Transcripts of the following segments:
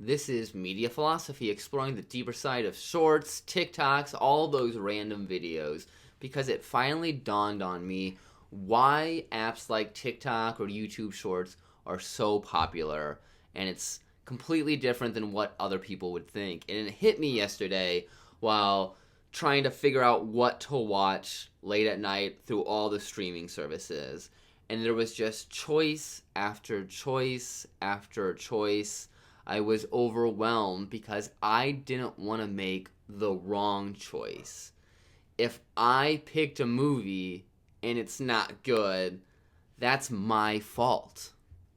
This is Media Philosophy, exploring the deeper side of shorts, TikToks, all those random videos, because it finally dawned on me why apps like TikTok or YouTube Shorts are so popular, and it's completely different than what other people would think. And it hit me yesterday while trying to figure out what to watch late at night through all the streaming services. And there was just choice after choice after choice. I was overwhelmed because I didn't want to make the wrong choice. If I picked a movie and it's not good, that's my fault.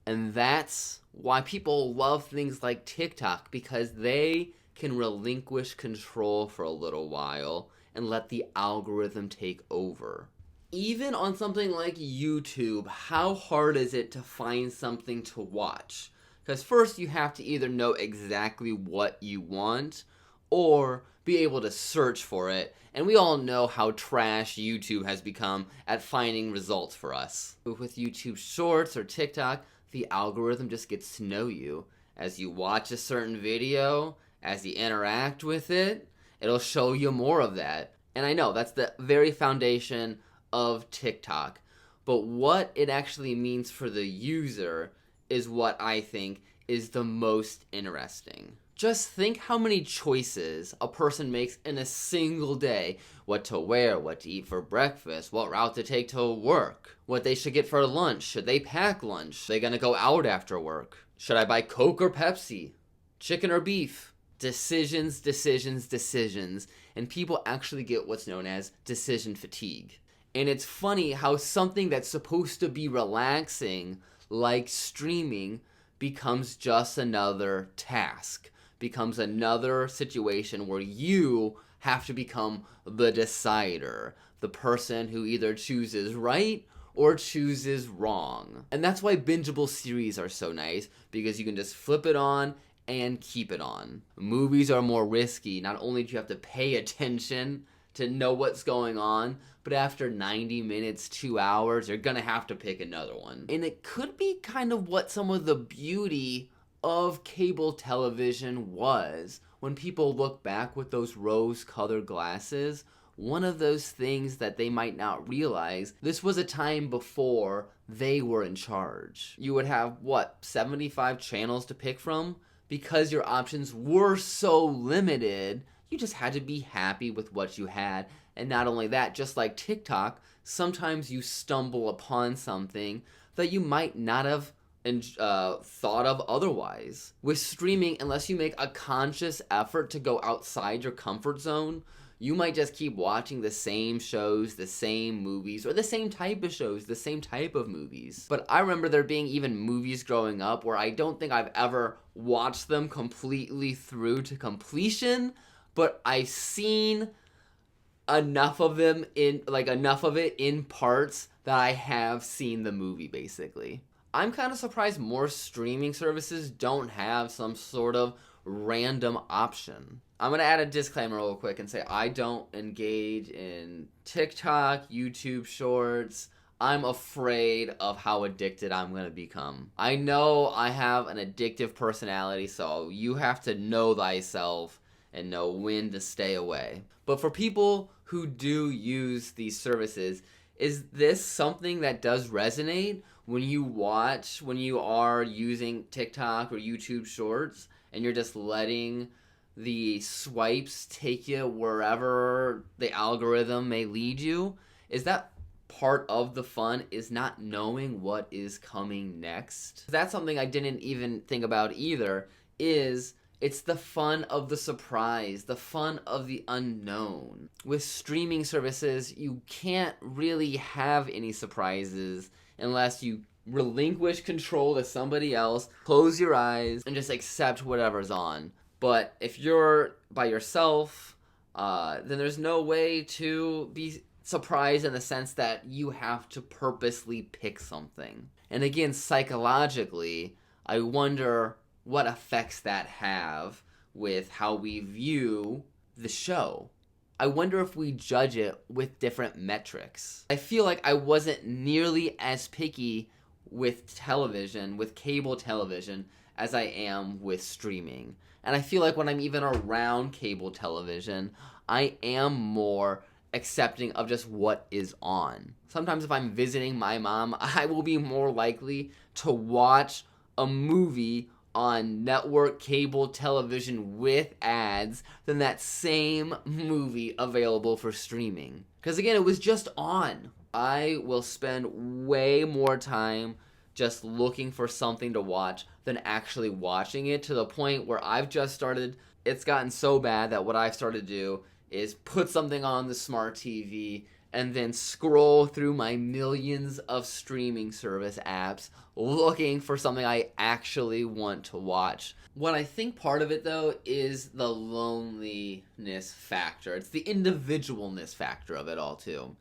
And that's why people love things like TikTok, because they can relinquish control for a little while and let the algorithm take over. Even on something like YouTube, how hard is it to find something to watch? Because first you have to either know exactly what you want or be able to search for it. And we all know how trash YouTube has become at finding results for us. With YouTube Shorts or TikTok, the algorithm just gets to know you. As you watch a certain video, as you interact with it, it'll show you more of that. And I know that's the very foundation of TikTok. But what it actually means for the user is what I think is the most interesting. Just think how many choices a person makes in a single day. What to wear, what to eat for breakfast, what route to take to work, what they should get for lunch, should they pack lunch, are they gonna go out after work, should I buy Coke or Pepsi, chicken or beef. Decisions, decisions, decisions, and people actually get what's known as decision fatigue. And it's funny how something that's supposed to be relaxing, like streaming, becomes just another task, becomes another situation where you have to become the decider, the person who either chooses right or chooses wrong. And that's why bingeable series are so nice, because you can just flip it on and keep it on. Movies are more risky. Not only do you have to pay attention to know what's going on, but after 90 minutes, 2 hours, you're gonna have to pick another one. And it could be kind of what some of the beauty of cable television was. When people look back with those rose-colored glasses, one of those things that they might not realize, this was a time before they were in charge. You would have, 75 channels to pick from? Because your options were so limited, you just had to be happy with what you had. And not only that, just like TikTok, sometimes you stumble upon something that you might not have thought of otherwise. With streaming, unless you make a conscious effort to go outside your comfort zone, you might just keep watching the same shows, the same movies, or the same type of shows, the same type of movies. But I remember there being even movies growing up where I don't think I've ever watched them completely through to completion, but I've seen enough of them enough of it in parts that I have seen the movie, basically. I'm kind of surprised more streaming services don't have some sort of random option. I'm going to add a disclaimer real quick and say I don't engage in TikTok, YouTube Shorts. I'm afraid of how addicted I'm going to become. I know I have an addictive personality, so you have to know thyself and know when to stay away. But for people who do use these services, is this something that does resonate when you are using TikTok or YouTube Shorts and you're just letting the swipes take you wherever the algorithm may lead you? Is that part of the fun, is not knowing what is coming next? That's something I didn't even think about either, is it's the fun of the surprise, the fun of the unknown. With streaming services, you can't really have any surprises unless you relinquish control to somebody else, close your eyes, and just accept whatever's on. But if you're by yourself, then there's no way to be surprised in the sense that you have to purposely pick something. And again, psychologically, I wonder what effects that have with how we view the show. I wonder if we judge it with different metrics. I feel like I wasn't nearly as picky with television, with cable television, as I am with streaming. And I feel like when I'm even around cable television, I am more accepting of just what is on. Sometimes if I'm visiting my mom, I will be more likely to watch a movie on network cable television with ads than that same movie available for streaming. Because again, it was just on. I will spend way more time just looking for something to watch than actually watching it, to the point where it's gotten so bad that what I've started to do is put something on the smart TV and then scroll through my millions of streaming service apps looking for something I actually want to watch. What I think part of it, though, is the loneliness factor. It's the individualness factor of it all, too.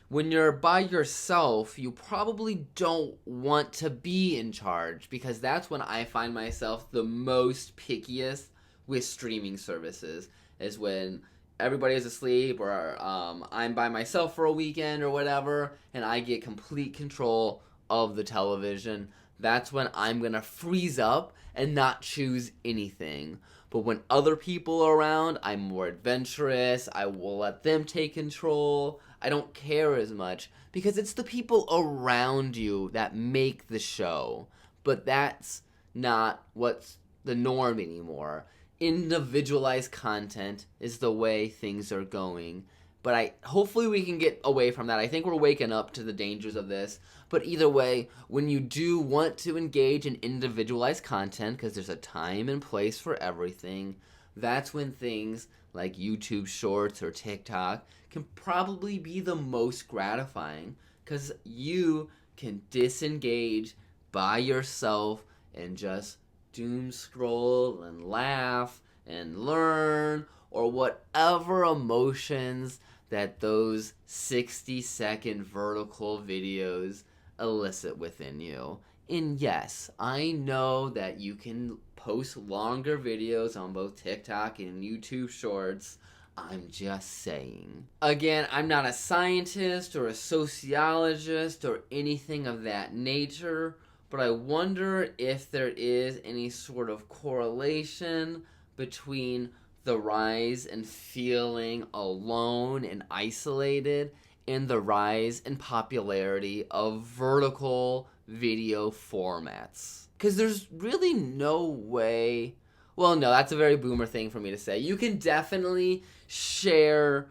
When you're by yourself, you probably don't want to be in charge, because that's when I find myself the most pickiest with streaming services, is when everybody is asleep, or I'm by myself for a weekend or whatever, and I get complete control of the television. That's when I'm going to freeze up and not choose anything. But when other people are around, I'm more adventurous. I will let them take control. I don't care as much, because it's the people around you that make the show. But that's not what's the norm anymore. Individualized content is the way things are going. But hopefully we can get away from that. I think we're waking up to the dangers of this. But either way, when you do want to engage in individualized content, because there's a time and place for everything, that's when things like YouTube Shorts or TikTok can probably be the most gratifying, because you can disengage by yourself and just doom scroll and laugh and learn, or whatever emotions that those 60-second vertical videos elicit within you. And yes, I know that you can post longer videos on both TikTok and YouTube Shorts. I'm just saying. Again, I'm not a scientist or a sociologist or anything of that nature, but I wonder if there is any sort of correlation between the rise in feeling alone and isolated and the rise in popularity of vertical video formats. Because there's really no way... Well, no, that's a very boomer thing for me to say. You can definitely share,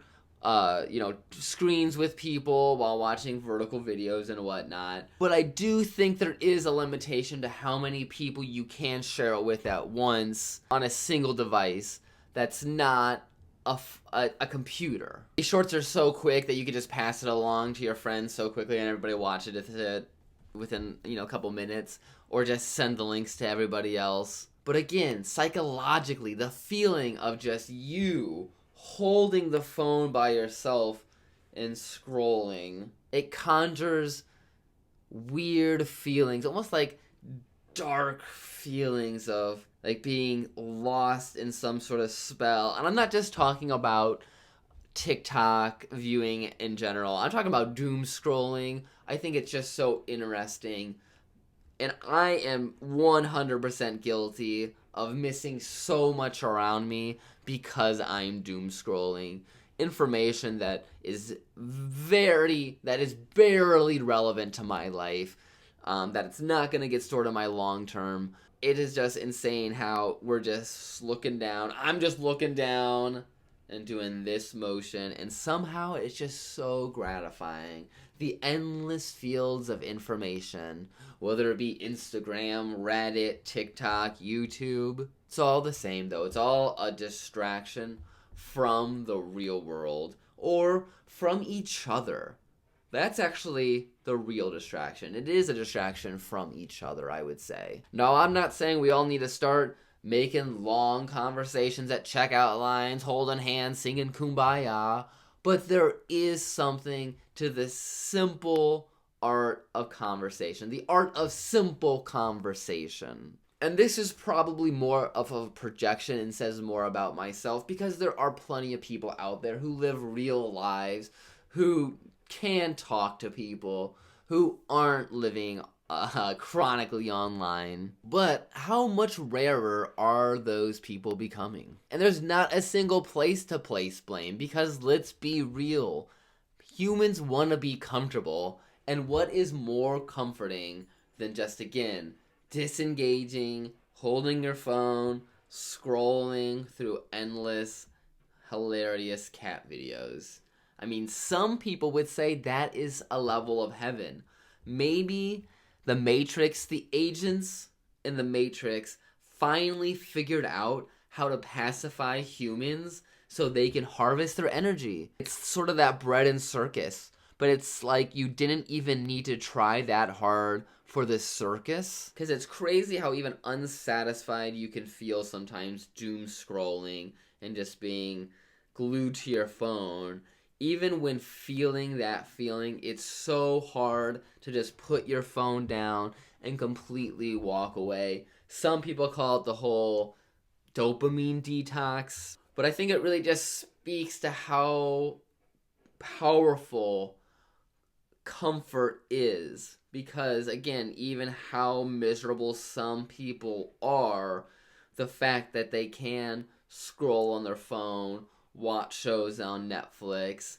screens with people while watching vertical videos and whatnot. But I do think there is a limitation to how many people you can share it with at once on a single device that's not a computer. These shorts are so quick that you can just pass it along to your friends so quickly and everybody watch it within a couple minutes, or just send the links to everybody else. But again, psychologically, the feeling of just you holding the phone by yourself and scrolling, it conjures weird feelings, almost like dark feelings of like being lost in some sort of spell. And I'm not just talking about TikTok viewing in general. I'm talking about doom scrolling. I think it's just so interesting. And I am 100% guilty of missing so much around me because I'm doom scrolling information that is barely relevant to my life, that it's not going to get stored in my long term. It is just insane how we're just looking down. I'm just looking down and doing this motion, and somehow it's just so gratifying. The endless fields of information, whether it be Instagram, Reddit, TikTok, YouTube, it's all the same though. It's all a distraction from the real world, or from each other. That's actually the real distraction. It is a distraction from each other, I would say. No, I'm not saying we all need to start making long conversations at checkout lines, holding hands, singing Kumbaya. But there is something to the simple art of conversation. The art of simple conversation. And this is probably more of a projection and says more about myself, because there are plenty of people out there who live real lives, who can talk to people, who aren't living chronically online. But how much rarer are those people becoming? And there's not a single place to place blame, because let's be real. Humans want to be comfortable, and what is more comforting than just, again, disengaging, holding your phone, scrolling through endless, hilarious cat videos? I mean, some people would say that is a level of heaven. Maybe the Matrix, the agents in the Matrix finally figured out how to pacify humans so they can harvest their energy. It's sort of that bread and circus, but it's like you didn't even need to try that hard for this circus. Because it's crazy how even unsatisfied you can feel sometimes doom scrolling and just being glued to your phone. Even when feeling that feeling, it's so hard to just put your phone down and completely walk away. Some people call it the whole dopamine detox, but I think it really just speaks to how powerful comfort is. Because, again, even how miserable some people are, the fact that they can scroll on their phone, watch shows on Netflix,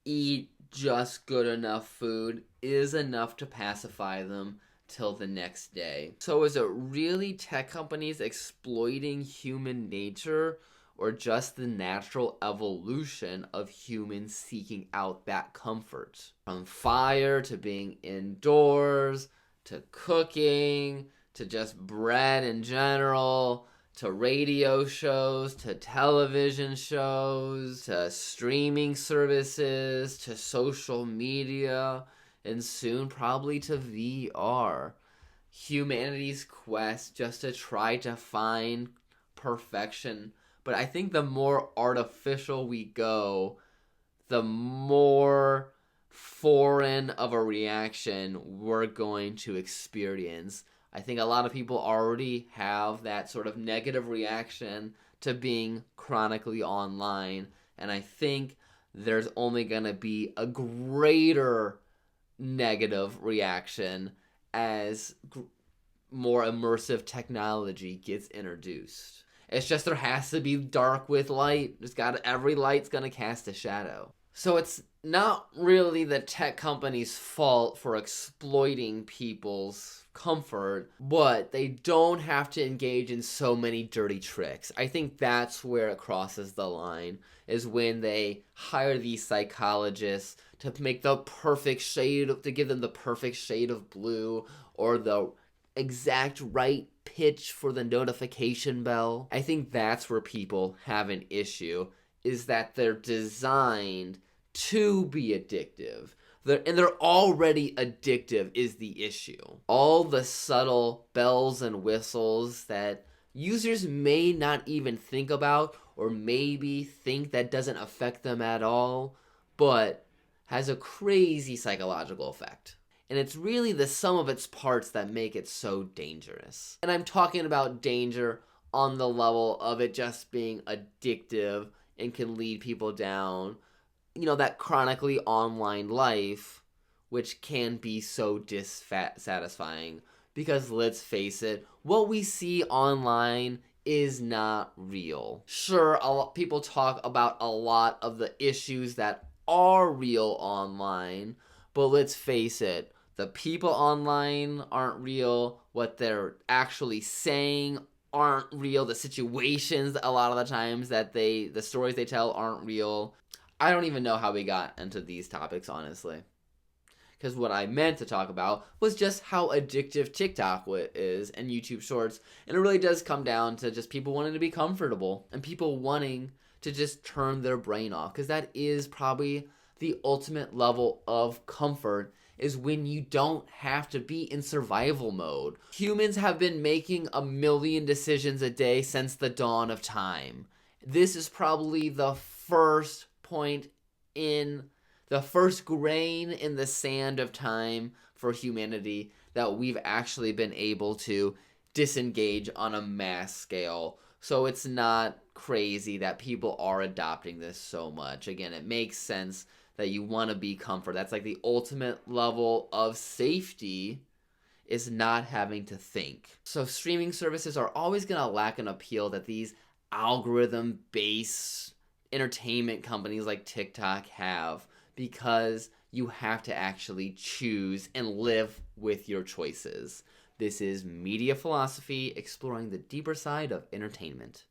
eat just good enough food is enough to pacify them till the next day. So is it really tech companies exploiting human nature, or just the natural evolution of humans seeking out that comfort? From fire to being indoors, to cooking, to just bread in general, to radio shows, to television shows, to streaming services, to social media, and soon probably to VR. Humanity's quest just to try to find perfection. But I think the more artificial we go, the more foreign of a reaction we're going to experience. I think a lot of people already have that sort of negative reaction to being chronically online, and I think there's only going to be a greater negative reaction as more immersive technology gets introduced. It's just there has to be dark with light. Every light's going to cast a shadow. So it's not really the tech company's fault for exploiting people's comfort, but they don't have to engage in so many dirty tricks. I think that's where it crosses the line, is when they hire these psychologists to make the perfect shade, to give them the perfect shade of blue, or the exact right pitch for the notification bell. I think that's where people have an issue, is that they're designed to be addictive. They're already addictive is the issue. All the subtle bells and whistles that users may not even think about, or maybe think that doesn't affect them at all, but has a crazy psychological effect. And it's really the sum of its parts that make it so dangerous. And I'm talking about danger on the level of it just being addictive and can lead people down, that chronically online life, which can be so dissatisfying. Because let's face it, what we see online is not real. Sure, people talk about a lot of the issues that are real online, but let's face it, the people online aren't real. What they're actually saying aren't real. The situations, a lot of the times, the stories they tell aren't real. I don't even know how we got into these topics, honestly. Because what I meant to talk about was just how addictive TikTok is and YouTube Shorts. And it really does come down to just people wanting to be comfortable and people wanting to just turn their brain off. Because that is probably the ultimate level of comfort, is when you don't have to be in survival mode. Humans have been making 1 million decisions a day since the dawn of time. This is probably the first point in the first grain in the sand of time for humanity that we've actually been able to disengage on a mass scale. So it's not crazy that people are adopting this so much. Again, it makes sense that you want to be comfort. That's like the ultimate level of safety, is not having to think. So streaming services are always going to lack an appeal that these algorithm-based entertainment companies like TikTok have, because you have to actually choose and live with your choices. This is Media Philosophy, exploring the deeper side of entertainment.